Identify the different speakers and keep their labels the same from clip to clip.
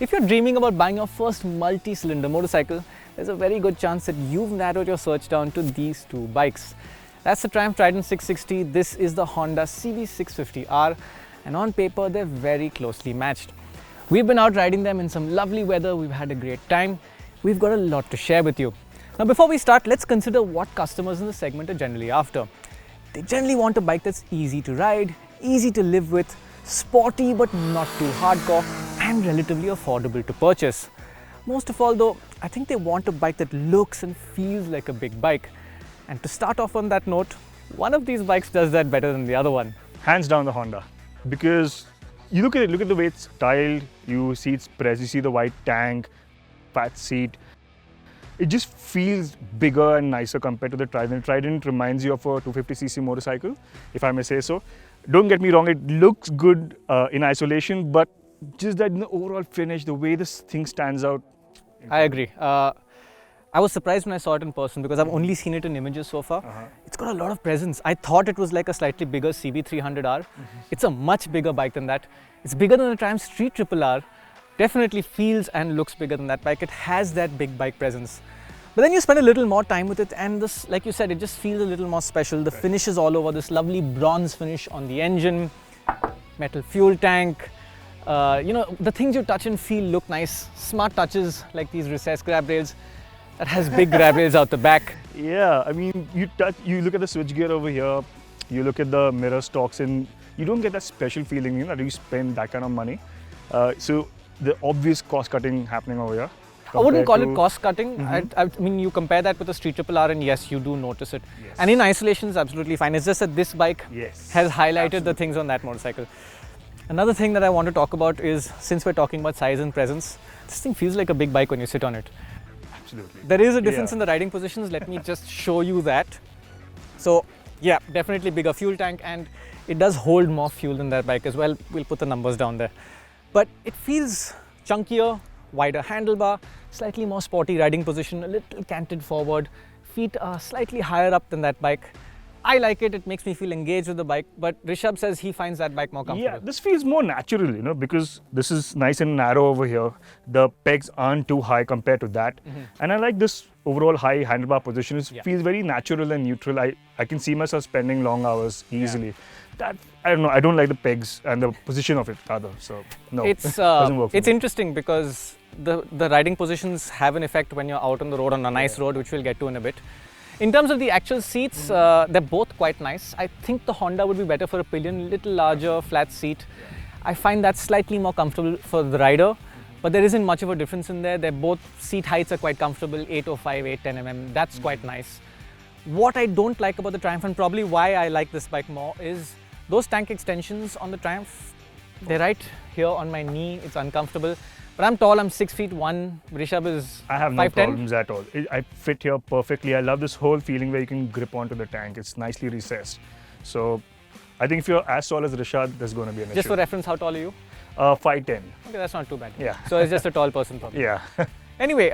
Speaker 1: If you're dreaming about buying your first multi-cylinder motorcycle, there's a very good chance that you've narrowed your search down to these two bikes. That's the Triumph Trident 660, this is the Honda CB650R, and on paper they're very closely matched. We've been out riding them in some lovely weather, we've had a great time, we've got a lot to share with you. Now before we start, let's consider what customers in the segment are generally after. They generally want a bike that's easy to ride, easy to live with, sporty but not too hardcore, and relatively affordable to purchase. Most of all though, I think they want a bike that looks and feels like a big bike. And to start off on that note, one of these bikes does that better than the other one.
Speaker 2: Hands down the Honda, because you look at the way it's styled, you see its press, you see the white tank, fat seat. It just feels bigger and nicer compared to the Trident. Trident reminds you of a 250cc motorcycle, if I may say so. Don't get me wrong, it looks good in isolation, but just that in the overall finish, the way this thing stands out.
Speaker 1: I agree. I was surprised when I saw it in person because I've only seen it in images so far. It's got a lot of presence. I thought it was like a slightly bigger CB300R. It's a much bigger bike than that. It's bigger than the Triumph Street Triple R. Definitely feels and looks bigger than that bike. It has that big bike presence. But then you spend a little more time with it and this, like you said, it just feels a little more special. The finish is all over, this lovely bronze finish on the engine, metal fuel tank. You know, the things you touch and feel look nice. Smart touches like these recessed grab rails that has big grab rails out the back.
Speaker 2: Yeah, I mean, you look at the switchgear over here, you look at the mirror stalks, and you don't get that special feeling, you know, that you spend that kind of money. So the obvious cost cutting happening over here.
Speaker 1: I wouldn't call it cost cutting. I mean, you compare that with the Street Triple R and yes, you do notice it.
Speaker 2: Yes.
Speaker 1: And in isolation, it's absolutely fine. It's just that this bike has highlighted the things on that motorcycle. Another thing that I want to talk about is, since we're talking about size and presence, this thing feels like a big bike when you sit on it.
Speaker 2: Absolutely.
Speaker 1: There is a difference in the riding positions. Let me just show you that. So yeah, definitely bigger fuel tank and it does hold more fuel than that bike as well. We'll put the numbers down there. But it feels chunkier, wider handlebar, slightly more sporty riding position, a little canted forward, feet are slightly higher up than that bike. I like it, it makes me feel engaged with the bike, but Rishabh says he finds that bike more comfortable.
Speaker 2: Yeah, this feels more natural, you know, because this is nice and narrow over here. The pegs aren't too high compared to that. And I like this overall high handlebar position. It feels very natural and neutral. I can see myself spending long hours easily. That, I don't know, I don't like the pegs and the position of it rather, so no, doesn't work for
Speaker 1: It's
Speaker 2: me.
Speaker 1: interesting because the riding positions have an effect when you're out on the road on a nice road, which we'll get to in a bit. In terms of the actual seats, they're both quite nice. I think the Honda would be better for a pillion, little larger, flat seat. I find that slightly more comfortable for the rider, but there isn't much of a difference in there. They're both seat heights are quite comfortable, 805, 810 mm. That's quite nice. What I don't like about the Triumph, and probably why I like this bike more, is those tank extensions on the Triumph. They're right here on my knee. It's uncomfortable. But I'm tall, I'm 6'1". Rishabh is 5'10".
Speaker 2: I have no problems at all. I fit here perfectly. I love this whole feeling where you can grip onto the tank. It's nicely recessed. So I think if you're as tall as Rishad, there's going to be an issue.
Speaker 1: Just for reference, how tall are you?
Speaker 2: 5'10".
Speaker 1: Okay, that's not too bad.
Speaker 2: Yeah.
Speaker 1: So it's just a tall person problem.
Speaker 2: Yeah.
Speaker 1: Anyway,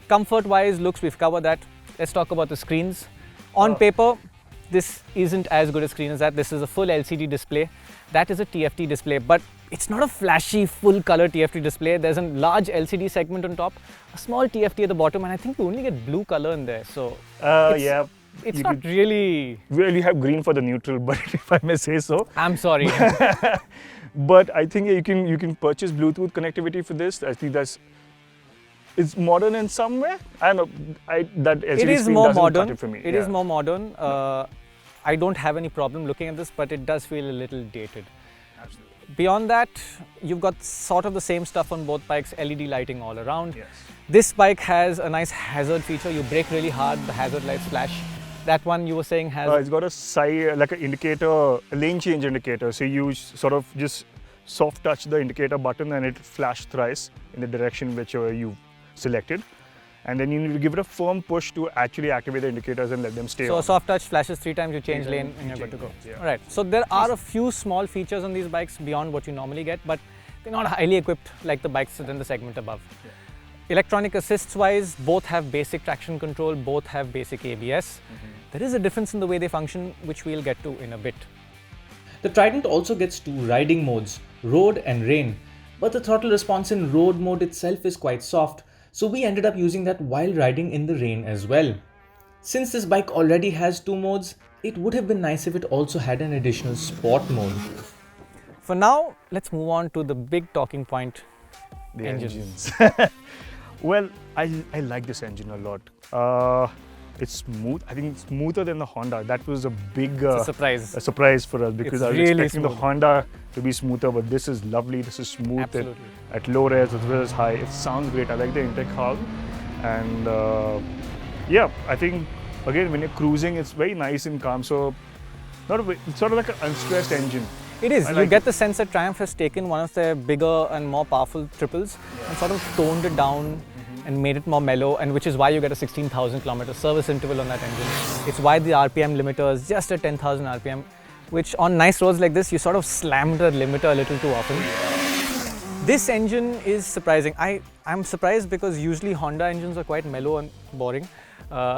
Speaker 1: comfort-wise, looks, we've covered that. Let's talk about the screens. On paper, this isn't as good a screen as that. This is a full LCD display. That is a TFT display, but it's not a flashy, full-color TFT display. There's a large LCD segment on top, a small TFT at the bottom, and I think we only get blue color in there. So
Speaker 2: Yeah.
Speaker 1: it's
Speaker 2: You
Speaker 1: not
Speaker 2: could
Speaker 1: really...
Speaker 2: really have green for the neutral, but if I may say so.
Speaker 1: I'm sorry.
Speaker 2: But I think you can purchase Bluetooth connectivity for this. I think it's modern in some way. I don't know. That LCD
Speaker 1: It is
Speaker 2: screen
Speaker 1: more
Speaker 2: doesn't cut
Speaker 1: modern.
Speaker 2: it for me.
Speaker 1: It is more modern. I don't have any problem looking at this, but it does feel a little dated.
Speaker 2: Absolutely.
Speaker 1: Beyond that, you've got sort of the same stuff on both bikes, LED lighting all around.
Speaker 2: Yes.
Speaker 1: This bike has a nice hazard feature. You brake really hard, the hazard lights flash. That one you were saying has...
Speaker 2: It's got a side, like an indicator, a lane change indicator. So you sort of just soft touch the indicator button and it flashes thrice in the direction which you selected. And then you need to give it a firm push to actually activate the indicators and let them stay
Speaker 1: So
Speaker 2: on.
Speaker 1: a soft touch flashes 3 times, you change lane and you're good to go. Right. So there are a few small features on these bikes beyond what you normally get, but they're not highly equipped like the bikes in the segment above. Electronic assists wise, both have basic traction control, both have basic ABS. There is a difference in the way they function, which we'll get to in a bit.
Speaker 3: The Trident also gets two riding modes, road and rain.
Speaker 1: but the throttle response in road mode itself is quite soft, so we ended up using that while riding in the rain as well. Since this bike already has 2 modes, it would have been nice if it also had an additional sport mode. For now, let's move on to the big talking point,
Speaker 2: The
Speaker 1: engines.
Speaker 2: Well, I like this engine a lot. It's smooth. I think it's smoother than the Honda. That was a big
Speaker 1: It's a surprise.
Speaker 2: surprise for us because
Speaker 1: It's
Speaker 2: I was
Speaker 1: really
Speaker 2: expecting the
Speaker 1: smooth.
Speaker 2: Honda to be smoother, but this is lovely. This is smooth
Speaker 1: Absolutely.
Speaker 2: at low res as well as high. It sounds great. I like the intake howl, and yeah, I think again when you're cruising, it's very nice and calm. So, it's sort of like an unstressed engine.
Speaker 1: It is.
Speaker 2: I
Speaker 1: You
Speaker 2: like
Speaker 1: get the sense that Triumph has taken one of their bigger and more powerful triples and sort of toned it down and made it more mellow, and which is why you get a 16,000 kilometer service interval on that engine. It's why the RPM limiter is just at 10,000 RPM, which on nice roads like this, you sort of slam the limiter a little too often. This engine is surprising. I'm surprised because usually Honda engines are quite mellow and boring.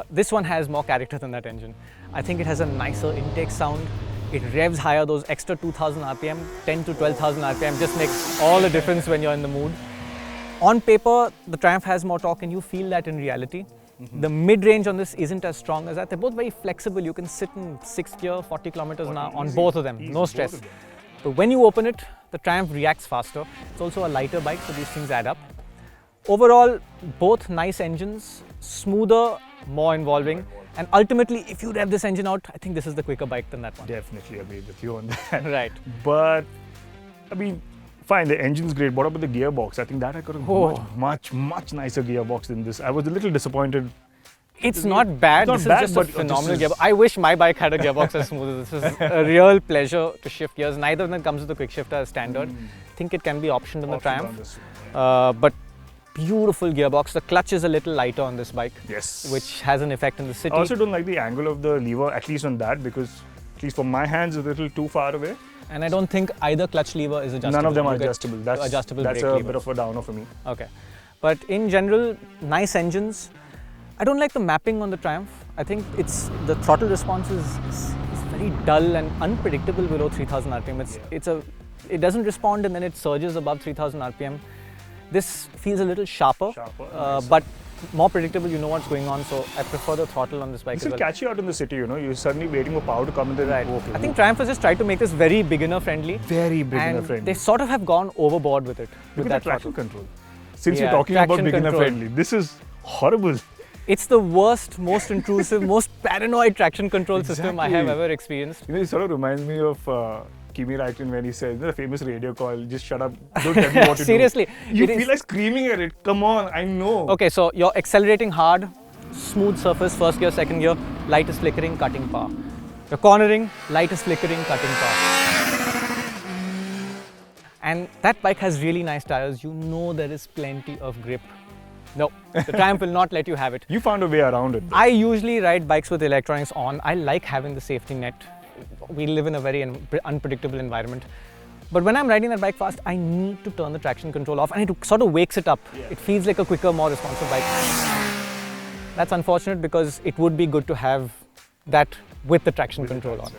Speaker 1: This one has more character than that engine. I think it has a nicer intake sound. It revs higher. Those extra 2,000 RPM, 10 to 12,000 RPM just makes all the difference when you're in the mood. On paper, the Triumph has more torque and you feel that in reality. The mid-range on this isn't as strong as that. They're both very flexible. You can sit in 6th gear, 40 kilometers an hour on both of them,
Speaker 2: Easy,
Speaker 1: no
Speaker 2: both
Speaker 1: stress.
Speaker 2: of them.
Speaker 1: But when you open it, the Triumph reacts faster. It's also a lighter bike, so these things add up. Overall, both nice engines, smoother, more involving. And ultimately, if you rev this engine out, I think this is the quicker bike than that one.
Speaker 2: Definitely agree with you on that.
Speaker 1: Right.
Speaker 2: But I mean, fine, the engine's great. What about the gearbox? I think that I got a much nicer gearbox than this. I was a little disappointed.
Speaker 1: It's not bad.
Speaker 2: It's not
Speaker 1: This
Speaker 2: bad,
Speaker 1: is just
Speaker 2: but
Speaker 1: a phenomenal
Speaker 2: this is-
Speaker 1: gearbox. I wish my bike had a gearbox as smooth as this. Is a real pleasure to shift gears. Neither of them comes with a quick shifter as standard. I think it can be optioned in the
Speaker 2: Options on
Speaker 1: Triumph.
Speaker 2: this one,
Speaker 1: But beautiful gearbox. The clutch is a little lighter on this bike,
Speaker 2: yeah. Yes.
Speaker 1: which has an effect in the city.
Speaker 2: I also don't like the angle of the lever, at least on that, because at least for my hands, it's a little too far away.
Speaker 1: And I don't think either clutch lever is adjustable.
Speaker 2: None of them are
Speaker 1: You get
Speaker 2: adjustable. That's
Speaker 1: adjustable
Speaker 2: that's
Speaker 1: brake
Speaker 2: a
Speaker 1: levers.
Speaker 2: bit of a downer for me.
Speaker 1: Okay. But in general, nice engines. I don't like the mapping on the Triumph. I think the throttle response is very dull and unpredictable below 3000 RPM. It doesn't respond and then it surges above 3000 RPM. This feels a little sharper,
Speaker 2: Nice.
Speaker 1: but more predictable. You know what's going on, so I prefer the throttle on this bike
Speaker 2: This
Speaker 1: as
Speaker 2: will
Speaker 1: well.
Speaker 2: catch you out in the city, you know. You're suddenly waiting for power to come and then
Speaker 1: Right.
Speaker 2: okay,
Speaker 1: I think Triumph has just tried to make this very beginner friendly.
Speaker 2: very beginner
Speaker 1: And
Speaker 2: friendly.
Speaker 1: they sort of have gone overboard with it.
Speaker 2: Look
Speaker 1: With
Speaker 2: at
Speaker 1: that
Speaker 2: the traction
Speaker 1: throttle.
Speaker 2: control. Since
Speaker 1: Yeah,
Speaker 2: you're talking about
Speaker 1: traction
Speaker 2: beginner
Speaker 1: control.
Speaker 2: friendly, this is horrible.
Speaker 1: It's the worst, most intrusive, most paranoid traction control system I have
Speaker 2: Exactly.
Speaker 1: ever experienced.
Speaker 2: You know, it sort of reminds me of Kimi Räikkönen when he says, the famous radio call, just shut up, don't tell me what to
Speaker 1: Seriously,
Speaker 2: do. You
Speaker 1: it
Speaker 2: feel
Speaker 1: is-
Speaker 2: like screaming at it. Come on, I know.
Speaker 1: Okay, so you're accelerating hard, smooth surface, first gear, second gear, light is flickering, cutting power. You're cornering, light is flickering, cutting power. And that bike has really nice tires. You know there is plenty of grip. No, the Triumph will not let you have it.
Speaker 2: You found a way around it.
Speaker 1: I usually ride bikes with electronics on. I like having the safety net. We live in a very unpredictable environment. But when I'm riding that bike fast, I need to turn the traction control off and it sort of wakes it up. It feels like a quicker, more responsive bike. That's unfortunate because it would be good to have that with the traction control on.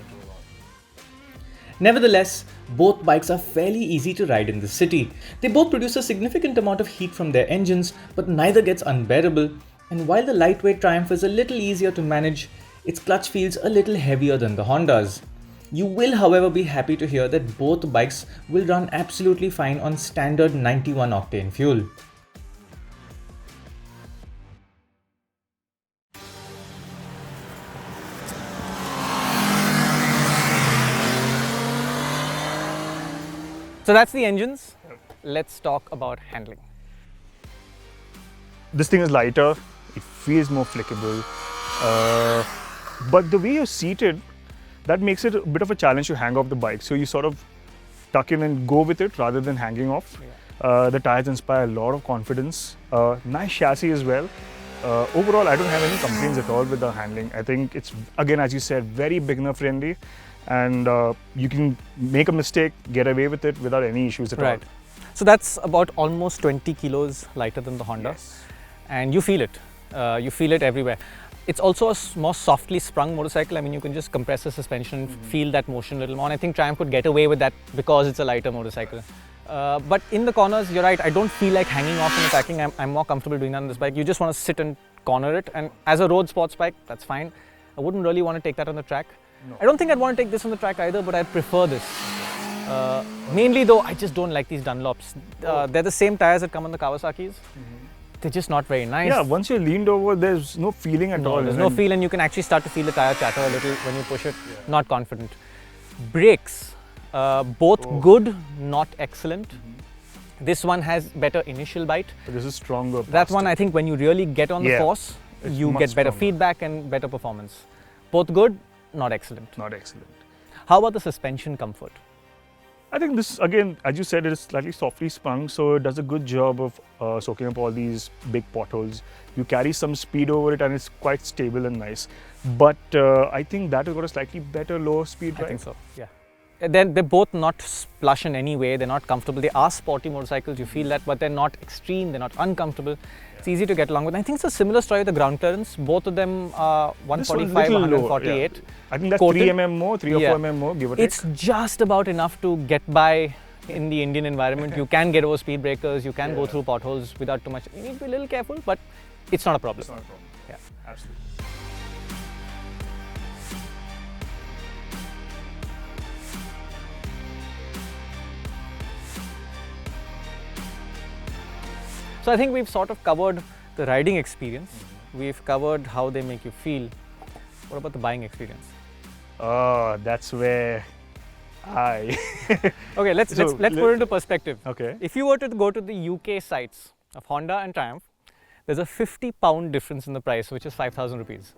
Speaker 1: Nevertheless, both bikes are fairly easy to ride in the city. They both produce a significant amount of heat from their engines, but neither gets unbearable. And while the lightweight Triumph is a little easier to manage, its clutch feels a little heavier than the Honda's. You will, however, be happy to hear that both bikes will run absolutely fine on standard 91 octane fuel. So that's the engines. Let's talk about handling.
Speaker 2: This thing is lighter, it feels more flickable. But the way you're seated, that makes it a bit of a challenge to hang off the bike. So you sort of tuck in and go with it rather than hanging off. The tires inspire a lot of confidence. Nice chassis as well. Overall, I don't have any complaints at all with the handling. I think it's, again, as you said, very beginner friendly. And you can make a mistake, get away with it without any issues at all.
Speaker 1: Right. So that's about almost 20 kilos lighter than the Honda.
Speaker 2: Yes.
Speaker 1: And you feel it. You feel it everywhere. It's also a more softly sprung motorcycle. I mean, you can just compress the suspension and feel that motion a little more. And I think Triumph could get away with that because it's a lighter motorcycle. But in the corners, you're right, I don't feel like hanging off and attacking. I'm more comfortable doing that on this bike. You just want to sit and corner it, and as a road sports bike, that's fine. I wouldn't really want to take that on the track.
Speaker 2: No.
Speaker 1: I don't think I'd want to take this on the track either, but I prefer this. Mainly though, I just don't like these Dunlops. They're the same tires that come on the Kawasaki's. They're just not very nice.
Speaker 2: Yeah, once you're leaned over, there's no feeling at all.
Speaker 1: There's no feel, and you can actually start to feel the tire chatter a little when you push it. Yeah. Not confident. Brakes, both good, not excellent. This one has better initial bite.
Speaker 2: But this is stronger.
Speaker 1: That one, I think when you really get on the force, you get better
Speaker 2: stronger.
Speaker 1: feedback and better performance. Both good, not excellent.
Speaker 2: Not excellent.
Speaker 1: How about the suspension comfort?
Speaker 2: I think this, again, as you said, it is slightly softly sprung, so it does a good job of soaking up all these big potholes. You carry some speed over it and it's quite stable and nice. But I think that has got a slightly better lower speed drive.
Speaker 1: I think so, yeah. They're both not plush in any way, they're not comfortable. They are sporty motorcycles, you feel that, but they're not extreme, they're not uncomfortable. It's easy to get along with. I think it's a similar story with the ground clearance. Both of them are 145, 148.
Speaker 2: Yeah. I think that's
Speaker 1: coated.
Speaker 2: 3 mm more, 3 or 4 mm more, give or take.
Speaker 1: It's just about enough to get by in the Indian environment. You can get over speed breakers, you can go through potholes without too much. You need to be a little careful, but it's not a problem.
Speaker 2: It's not a problem.
Speaker 1: Yeah.
Speaker 2: Absolutely.
Speaker 1: So I think we've sort of covered the riding experience. We've covered how they make you feel. What about the buying experience?
Speaker 2: Oh, that's where I...
Speaker 1: Okay, let's put it into perspective.
Speaker 2: Okay.
Speaker 1: If you were to go to the UK sites of Honda and Triumph, there's a £50 difference in the price, which is 5,000 rupees.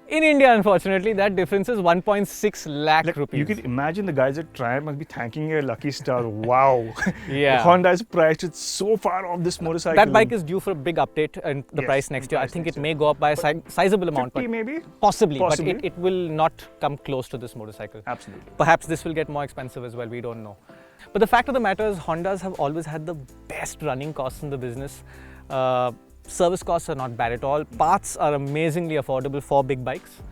Speaker 1: In India, unfortunately, that difference is 1.6 lakh rupees.
Speaker 2: You can imagine the guys at Triumph must be thanking your lucky star. Wow.
Speaker 1: Yeah.
Speaker 2: Honda is priced it so far off this motorcycle.
Speaker 1: That bike is due for a big update in the price next year. I think it may go up by a sizable amount.
Speaker 2: 50 maybe?
Speaker 1: Possibly, but it will not come close to this motorcycle.
Speaker 2: Absolutely.
Speaker 1: Perhaps this will get more expensive as well, we don't know. But the fact of the matter is, Hondas have always had the best running costs in the business. Service costs are not bad at all. Parts are amazingly affordable for big bikes.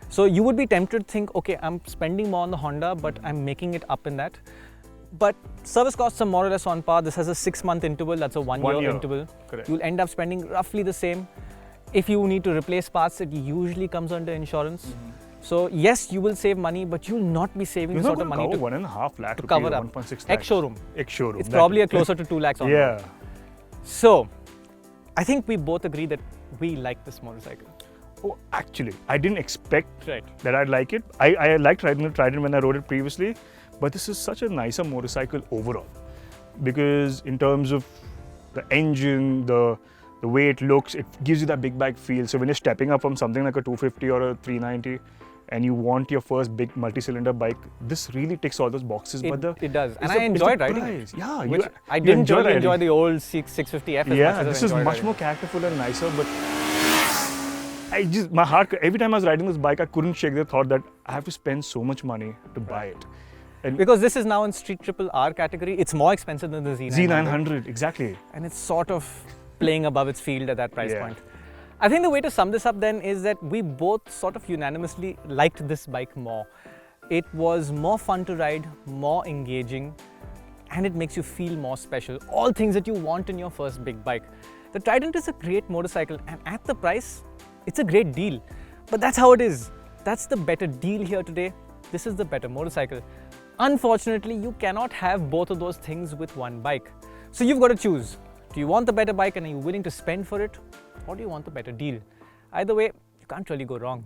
Speaker 1: So you would be tempted to think, okay, I'm spending more on the Honda, but I'm making it up in that. But service costs are more or less on par. This has a 6-month interval, that's a one year interval.
Speaker 2: Correct.
Speaker 1: You'll end up spending roughly the same. If you need to replace parts, it usually comes under insurance. So yes, you will save money, but you'll not be saving the sort of money to
Speaker 2: 1.5 lakh
Speaker 1: to cover up.
Speaker 2: 1.6 lakh.
Speaker 1: Ex-showroom.
Speaker 2: Ex-showroom.
Speaker 1: It's probably a closer to 2 lakhs on
Speaker 2: Yeah.
Speaker 1: So, I think we both agree that we like this motorcycle.
Speaker 2: Oh, actually, I didn't expect
Speaker 1: Right.
Speaker 2: that I'd like it. I liked riding the Trident when I rode it previously, but this is such a nicer motorcycle overall. Because in terms of the engine, the way it looks, it gives you that big bike feel. So when you're stepping up from something like a 250 or a 390, and you want your first big multi-cylinder bike, this really ticks all those boxes.
Speaker 1: It does, and
Speaker 2: it's
Speaker 1: I enjoyed riding it.
Speaker 2: Yeah,
Speaker 1: Which I didn't really enjoy the old 650F as much
Speaker 2: yeah,
Speaker 1: as
Speaker 2: this
Speaker 1: I
Speaker 2: is
Speaker 1: enjoyed
Speaker 2: much
Speaker 1: riding
Speaker 2: more characterful and nicer, but my heart, every time I was riding this bike, I couldn't shake the thought that I have to spend so much money to buy it. And
Speaker 1: because this is now in Street Triple R category, it's more expensive than the Z900.
Speaker 2: Z900, exactly.
Speaker 1: And it's sort of playing above its field at that price
Speaker 2: Yeah.
Speaker 1: point. I think the way to sum this up then is that we both sort of unanimously liked this bike more. It was more fun to ride, more engaging, and it makes you feel more special. All things that you want in your first big bike. The Trident is a great motorcycle, and at the price, it's a great deal. But that's how it is. That's the better deal here today. This is the better motorcycle. Unfortunately, you cannot have both of those things with one bike. So you've got to choose. Do you want the better bike and are you willing to spend for it? Or do you want the better deal? Either way, you can't really go wrong.